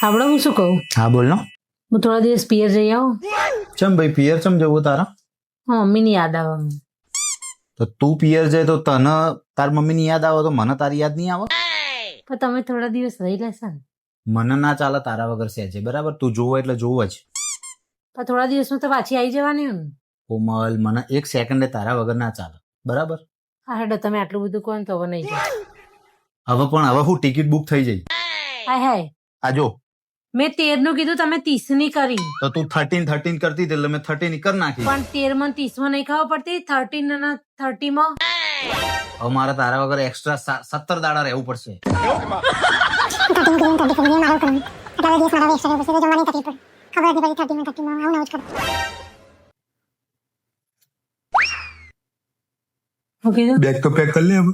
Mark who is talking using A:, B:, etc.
A: આવડે હું શું કહું?
B: હા બોલ નો.
A: હું થોડા દિવસ પિયર જઈ આવું.
B: ચમ ભાઈ પિયર ચમ જવું તારા?
A: હા, મમ્મીની યાદ આવે મને.
B: તો તું પિયર જાય તો તને તાર મમ્મીની યાદ આવે તો મને તારી યાદ નહીં આવે?
A: પણ તમે થોડા દિવસ રહી લેશો ને.
B: મને ના ચાલે તારા વગર સેજે, બરાબર? તું જોવો એટલે જોવો જ.
A: પણ થોડા દિવસમાં તો પાછી આવી જવાની ને.
B: કોમલ, મને એક સેકન્ડે તારા વગર ના ચાલે, બરાબર?
A: હા હેડો, તમે આટલું બધું કહો ને તો હવે નહીં જાય.
B: હવે હું ટિકિટ બુક થઈ જઈ.
A: હાય હાય,
B: આ જો,
A: મેં 13 નું કીધું, તમે 30 ની કરી.
B: તો તું 13 કરતી હતી એટલે મેં 13 ની કરી નાખી.
A: પણ 13 માં 30 માં નહીં ખાવા પડતી, 13 અને 30 માં.
B: હવે મારે તારા વગર એક્સ્ટ્રા 17 દાડા રહેવું પડશે.
A: હું કીધું?
B: બેગ તો પેક કરી લે હવે.